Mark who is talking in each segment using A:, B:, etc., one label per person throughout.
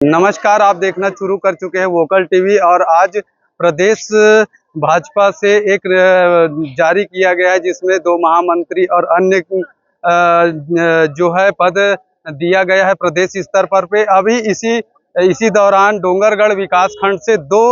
A: नमस्कार, आप देखना शुरू कर चुके हैं वोकल टीवी। और आज प्रदेश भाजपा से एक जारी किया गया है जिसमें 2 महामंत्री और अन्य जो है पद दिया गया है प्रदेश स्तर पर पे। अभी इसी दौरान डोंगरगढ़ विकास खंड से 2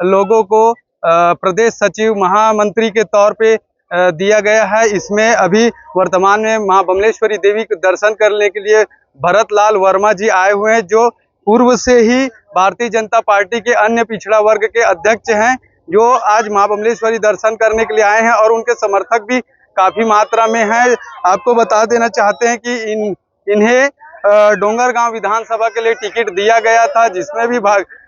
A: लोगों को प्रदेश सचिव महामंत्री के तौर पे दिया गया है। इसमें अभी वर्तमान में मां बमलेश्वरी देवी के दर्शन करने के लिए भरत लाल वर्मा जी आए हुए हैं, जो पूर्व से ही भारतीय जनता पार्टी के अन्य पिछड़ा वर्ग के अध्यक्ष हैं, जो आज मां बमलेश्वरी दर्शन करने के लिए आए हैं और उनके समर्थक भी काफी मात्रा में हैं। आपको बता देना चाहते हैं कि इन्हें डोंगरगांव विधानसभा के लिए टिकट दिया गया था, जिसमें भी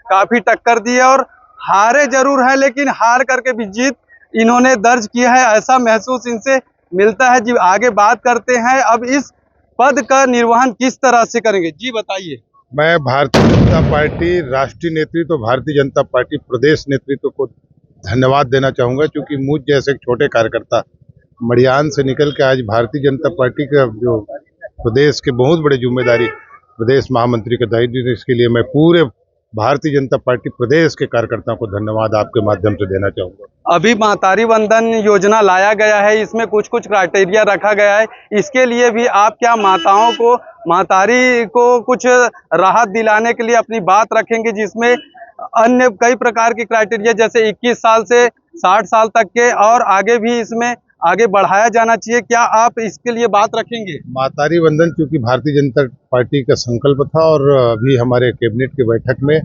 A: काफी टक्कर दी है और हारे जरूर है, लेकिन हार करके भी जीत इन्होंने दर्ज किया है, ऐसा महसूस इनसे मिलता है। जी आगे बात करते हैं, अब इस पद का निर्वहन किस तरह से करेंगे, जी बताइए।
B: मैं भारतीय जनता पार्टी राष्ट्रीय नेतृत्व, भारतीय जनता पार्टी प्रदेश नेतृत्व को धन्यवाद देना चाहूँगा, क्योंकि मुझ जैसे एक छोटे कार्यकर्ता मड़ियान से निकल के आज भारतीय जनता पार्टी का जो प्रदेश के बहुत बड़े जिम्मेदारी प्रदेश महामंत्री का दायित्व, इसके लिए मैं पूरे भारतीय जनता पार्टी प्रदेश के कार्यकर्ताओं को धन्यवाद आपके माध्यम से देना चाहूँगा।
A: अभी महतारी वंदन योजना लाया गया है, इसमें कुछ क्राइटेरिया रखा गया है, इसके लिए भी आप क्या माताओं को, महतारी को कुछ राहत दिलाने के लिए अपनी बात रखेंगे, जिसमें अन्य कई प्रकार के क्राइटेरिया जैसे 21 साल से 60 साल तक के और आगे भी इसमें आगे बढ़ाया जाना चाहिए, क्या आप इसके लिए बात रखेंगे?
B: महतारी वंदन क्योंकि भारतीय जनता पार्टी का संकल्प था और अभी हमारे कैबिनेट की बैठक में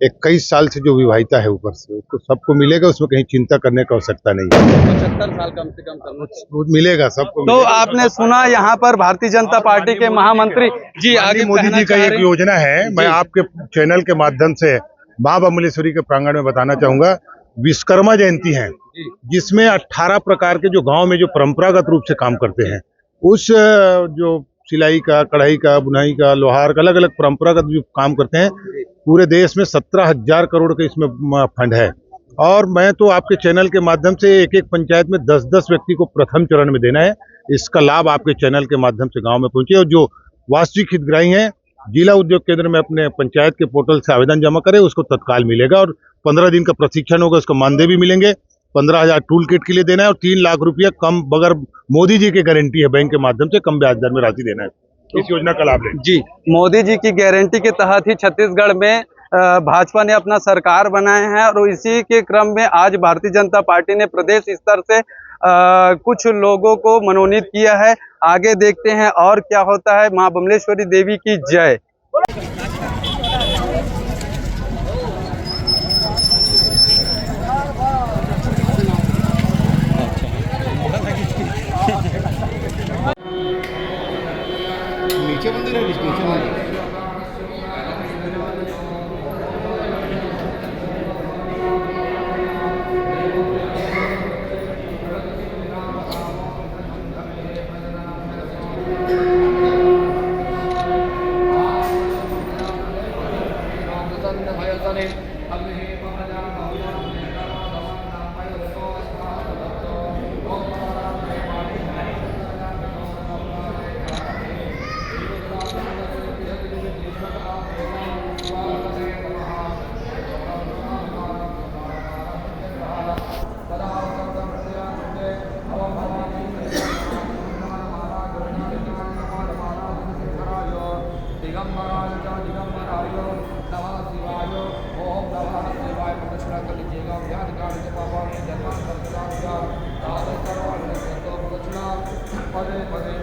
B: 21 साल से जो विवाहिता है ऊपर से उसको सबको मिलेगा, उसमें कहीं चिंता करने की आवश्यकता नहीं है।
A: 75 साल कम से कम
B: मिलेगा सबको।
A: तो आपने सुना यहाँ पर भारतीय जनता पार्टी के महामंत्री जी आगे
B: मोदी जी का एक योजना है, मैं आपके चैनल के माध्यम से मां बमलेश्वरी के प्रांगण में बताना चाहूंगा। विश्वकर्मा जयंती है, जिसमें 18 प्रकार के जो गांव में जो परंपरागत रूप से काम करते हैं, उस जो सिलाई का, कढ़ाई का, बुनाई का, लोहार का, अलग अलग परंपरागत जो काम करते हैं, पूरे देश में 17,000 करोड़ का इसमें फंड है। और मैं तो आपके चैनल के माध्यम से एक पंचायत में 10-10 व्यक्ति को प्रथम चरण में देना है। इसका लाभ आपके चैनल के माध्यम से गांव में पहुंचे और जो वास्तविक हितग्राही हैं जिला उद्योग केंद्र में अपने पंचायत के पोर्टल से आवेदन जमा करे, उसको तत्काल मिलेगा और 15 दिन का प्रशिक्षण होगा, उसको मानदेय भी मिलेंगे। 15,000 टूल किट के लिए देना है और 3 लाख रुपया कम, बगैर मोदी जी की गारंटी है, बैंक के माध्यम से कम ब्याज दर में राशि देना है। इस योजना का लाभ लें।
A: जी, मोदी जी की गारंटी के तहत ही छत्तीसगढ़ में भाजपा ने अपना सरकार बनाए हैं और इसी के क्रम में आज भारतीय जनता पार्टी ने प्रदेश स्तर से कुछ लोगों को मनोनीत किया है। आगे देखते हैं और क्या होता है। मां बमलेश्वरी देवी की जय।
C: नीचे मंदिर है, नीचे मंदिर। दिगंबराय नमः शिवाय, ओम नमः शिवाय। प्रदक्षिणा कर लीजिएगा। व्याधिकारी पापा में जन्म प्रदक्षिणा पदे पदे